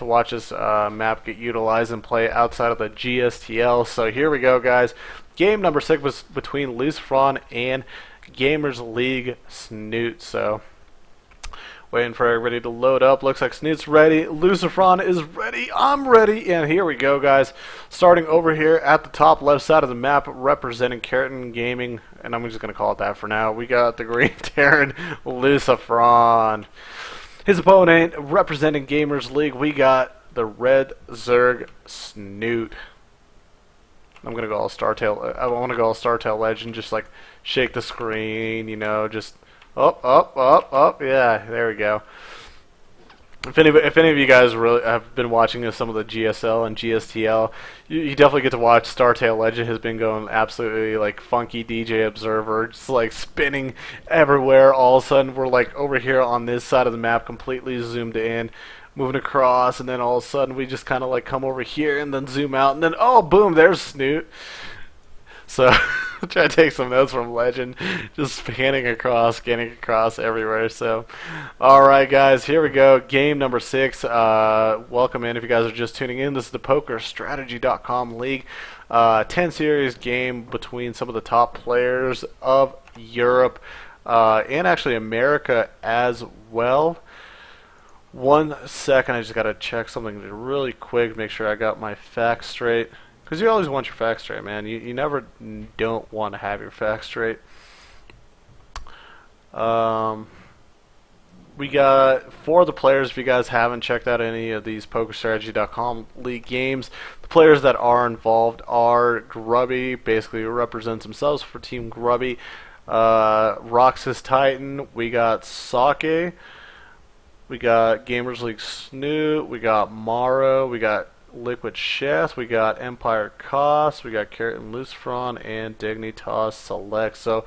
to watch this map get utilized and play outside of the GSTL. So here we go, guys. Game number 6 was between Lucifron and Gamers League Snute. So waiting for everybody to load up. Looks like Snute's ready. Lucifron is ready. I'm ready. And here we go, guys. Starting over here at the top left side of the map, representing Keratin Gaming. And I'm just going to call it that for now. We got the Green Terran Lucifron. His opponent, representing Gamers League, we got the Red Zerg Snute. I'm going to go all Startail. I want to go all Startail Legend. Just like shake the screen, you know, just up, up, up, up. Yeah, there we go. If any of you guys really have been watching some of the GSL and GSTL, you definitely get to watch Startail Legend. Has been going absolutely like funky DJ Observer, just like spinning everywhere. All of a sudden, we're like over here on this side of the map, completely zoomed in, moving across, and then all of a sudden we just kind of like come over here and then zoom out, and then oh, boom, there's Snute. So try to take some notes from Legend, just scanning across everywhere. So, all right, guys, here we go. Game number 6. Welcome in if you guys are just tuning in. This is the PokerStrategy.com League 10 series game between some of the top players of Europe and actually America as well. 1 second, I just got to check something really quick, make sure I got my facts straight. Because you always want your facts straight, man. You never don't want to have your facts straight. We got 4 of the players. If you guys haven't checked out any of these PokerStrategy.com League games, the players that are involved are Grubby, basically represents themselves for Team Grubby. Roxas Titan. We got Sake. We got Gamers League Snute. We got Morrow. We got Liquid Chef, we got Empire Cost, we got Keratin Lucifron, and Dignitas Select. So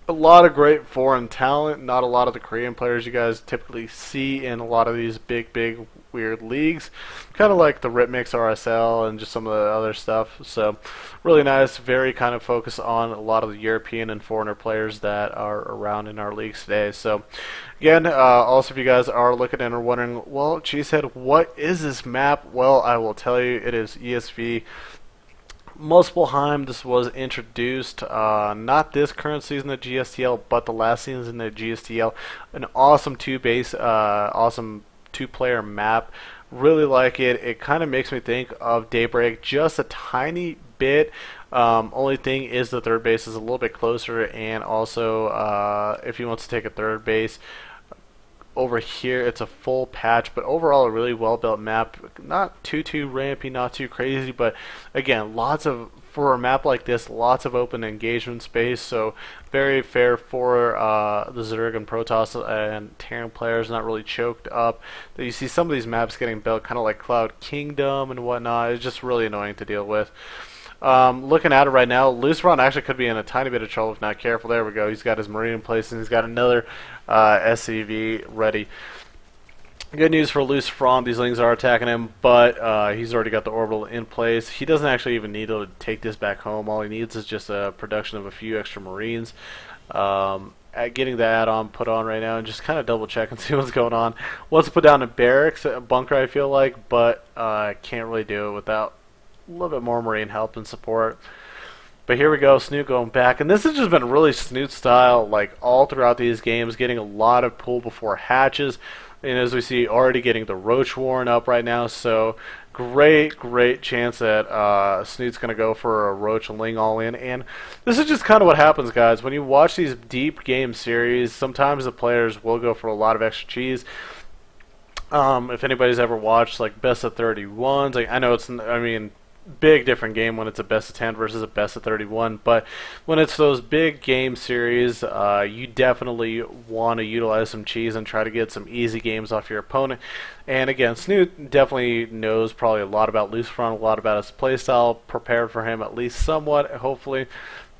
a lot of great foreign talent, not a lot of the Korean players you guys typically see in a lot of these big weird leagues, kind of like the Ritmix RSL and just some of the other stuff. So really nice, very kind of focused on a lot of the European and foreigner players that are around in our leagues today. So again, also if you guys are looking and are wondering, well, Cheesehead, what is this map? Well, I will tell you, it is ESV Muspelheim. This was introduced not this current season of GSTL, but the last season of GSTL. An awesome awesome two-player map. Really like it. It kind of makes me think of Daybreak just a tiny bit. Only thing is the third base is a little bit closer, and also if he wants to take a third base over here, it's a full patch, but overall a really well built map. Not too rampy, not too crazy, but again, for a map like this, lots of open engagement space, so very fair for the Zerg and Protoss and Terran players, not really choked up. You see some of these maps getting built kind of like Cloud Kingdom and whatnot. It's just really annoying to deal with. Looking at it right now, Lucifron actually could be in a tiny bit of trouble if not careful. There we go. He's got his Marine in place, and he's got another SCV ready. Good news for Lucifron, these Lings are attacking him, but he's already got the orbital in place. He doesn't actually even need to take this back home. All he needs is just a production of a few extra Marines. Getting the add-on put on right now and just kind of double check and see what's going on. Wants to put down a barracks, a bunker, I feel like, but can't really do it without a little bit more Marine help and support. But here we go, Snute going back, and this has just been really Snute style, like all throughout these games, getting a lot of pull before hatches, and as we see, already getting the Roach Warren up right now. So great chance that Snute's going to go for a Roach and Ling all in. And this is just kind of what happens, guys. When you watch these deep game series, sometimes the players will go for a lot of extra cheese. If anybody's ever watched like best of 31s, like, I know big different game when it's a best of 10 versus a best of 31, but when it's those big game series, you definitely want to utilize some cheese and try to get some easy games off your opponent. And again, Snute definitely knows probably a lot about Lucifron, a lot about his playstyle, prepared for him at least somewhat, hopefully,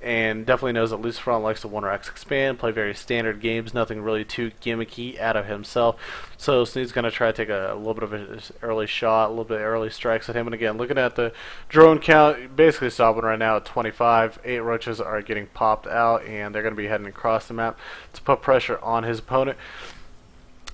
and definitely knows that Lucifron likes to 1x expand, play very standard games, nothing really too gimmicky out of himself. So Snute's going to try to take a little bit of an early shot, a little bit of early strikes at him. And again, looking at the drone count, basically stopping right now at 25. 8 roaches are getting popped out, and they're going to be heading across the map to put pressure on his opponent.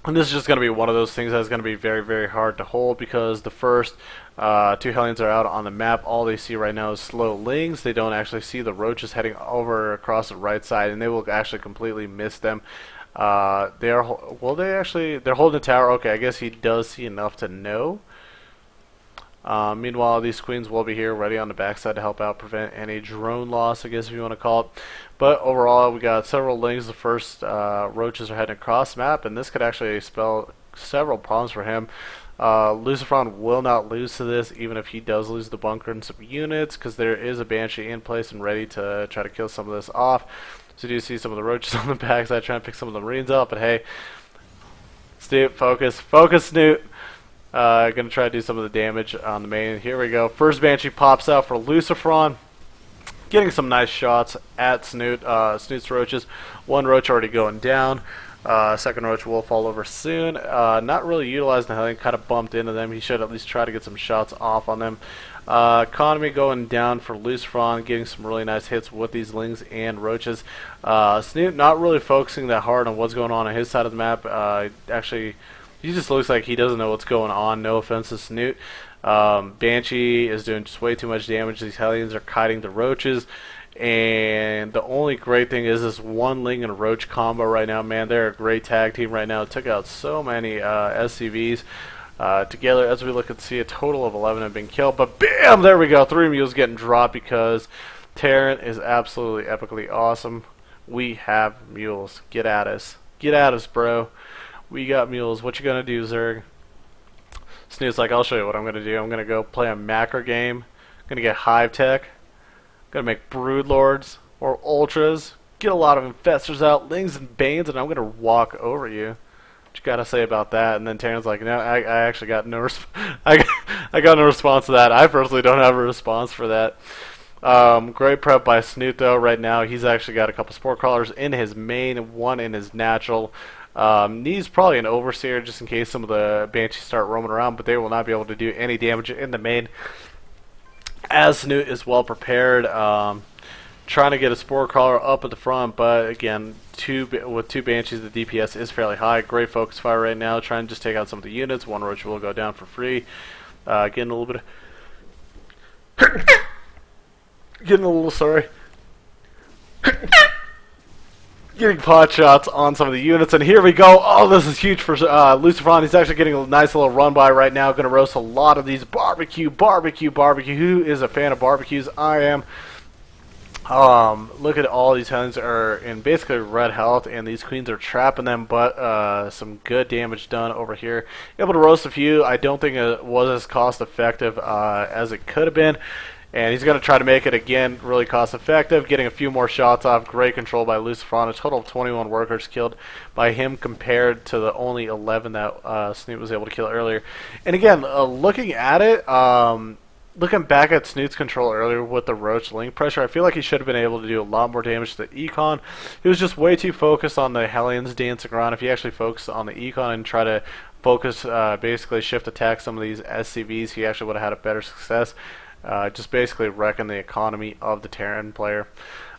And this is just going to be one of those things that's going to be very, very hard to hold because the first two Hellions are out on the map. All they see right now is slow lings. They don't actually see the roaches heading over across the right side, and they will actually completely miss them. They are they're holding the tower. Okay, I guess he does see enough to know. Meanwhile, these queens will be here ready on the backside to help out prevent any drone loss, I guess if you want to call it. But overall, we got several lings. The first roaches are heading across map, and this could actually spell several problems for him. Lucifron will not lose to this, even if he does lose the bunker and some units, because there is a Banshee in place and ready to try to kill some of this off. So you do see some of the roaches on the backside trying to pick some of the Marines up, but hey, Snute, focus, Snute. Gonna try to do some of the damage on the main. Here we go. First Banshee pops out for Lucifron. Getting some nice shots at Snute's roaches. One roach already going down. Second roach will fall over soon. Not really utilizing the Hellion, kind of bumped into them. He should at least try to get some shots off on them. Economy going down for Lucifron, getting some really nice hits with these lings and roaches. Snute not really focusing that hard on what's going on his side of the map. Actually, he just looks like he doesn't know what's going on. No offense to Snute. Banshee is doing just way too much damage. These Hellions are kiting the roaches. And the only great thing is this one ling and roach combo right now. Man, they're a great tag team right now. Took out so many SCVs together. As we look and see, a total of 11 have been killed. But bam! There we go. 3 mules getting dropped because Terran is absolutely epically awesome. We have mules. Get at us. Get at us, bro. We got mules. What you gonna do, Zerg? Snute's like, I'll show you what I'm gonna do. I'm gonna go play a macro game. I'm gonna get hive tech. Gonna make brood lords or ultras. Get a lot of infestors out, lings and banes, and I'm gonna walk over you. What you gotta say about that? And then Terran's like, no, I actually got no I got no response to that. I personally don't have a response for that. Great prep by Snute though. Right now, he's actually got a couple spore crawlers in his main, one in his natural. Needs probably an overseer just in case some of the banshees start roaming around, but they will not be able to do any damage in the main. As Snute is well prepared, trying to get a spore crawler up at the front, but again, with two banshees, the DPS is fairly high. Great focus fire right now, trying to just take out some of the units. One roach will go down for free. Getting a little bit of getting a little sorry. Getting pot shots on some of the units, and here we go. Oh, this is huge for Lucifron. He's actually getting a nice little run by right now. Going to roast a lot of these barbecue. Who is a fan of barbecues? I am. Look at all these Hellions are in basically red health, and these queens are trapping them, but some good damage done over here. Able to roast a few. I don't think it was as cost effective as it could have been. And he's going to try to make it again really cost effective, getting a few more shots off. Great control by Lucifron. A total of 21 workers killed by him compared to the only 11 that Snute was able to kill earlier. And again, looking at it, looking back at Snute's control earlier with the roach link pressure, I feel like he should have been able to do a lot more damage to the econ. He was just way too focused on the Hellions dancing around. If he actually focused on the econ and try to focus, basically shift attack some of these SCVs, he actually would have had a better success. Just basically wrecking the economy of the Terran player.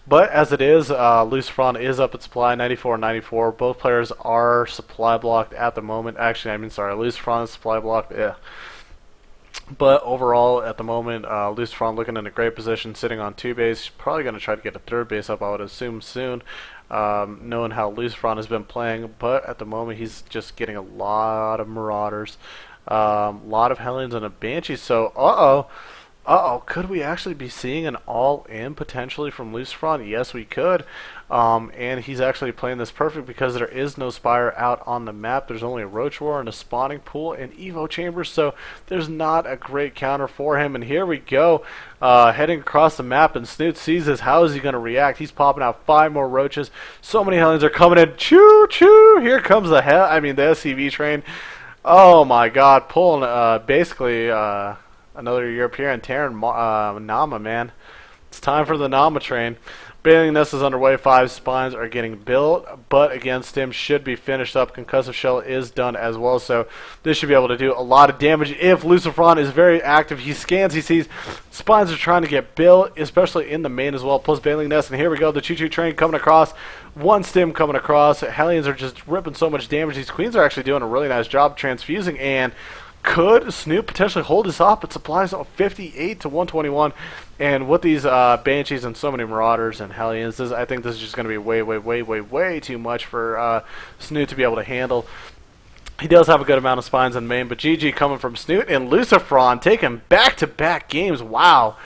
But as it is, Lucifron is up at supply, 94-94. Both players are supply blocked at the moment. Actually, Lucifron is supply blocked. Yeah. But overall, at the moment, Lucifron looking in a great position, sitting on 2 base. Probably going to try to get a 3rd base up, I would assume, soon. Knowing how Lucifron has been playing. But at the moment, he's just getting a lot of Marauders. A lot of Hellions and a Banshee. So, could we actually be seeing an all-in potentially from Lucifron? Yes, we could. And he's actually playing this perfect because there is no Spire out on the map. There's only a Roach War and a spawning pool and Evo Chambers, so there's not a great counter for him. And here we go, heading across the map, and Snute sees this. How is he going to react? He's popping out 5 more roaches. So many Hellions are coming in. Choo-choo! Here comes the SCV train. Oh my god, pulling basically... another European Terran Nama, man. It's time for the Nama train. Baneling Nest is underway. 5 spines are getting built, but against him should be finished up. Concussive Shell is done as well, so this should be able to do a lot of damage. If Lucifron is very active, he scans, he sees spines are trying to get built, especially in the main as well, plus Baneling Nest, and here we go, the choo-choo train coming across. One stim coming across. Hellions are just ripping so much damage. These queens are actually doing a really nice job transfusing, and could Snute potentially hold this off? It supplies 58 to 121. And with these Banshees and so many Marauders and Hellions, I think this is just going to be way too much for Snute to be able to handle. He does have a good amount of spines in main, but GG coming from Snute, and Lucifron taking back-to-back games. Wow.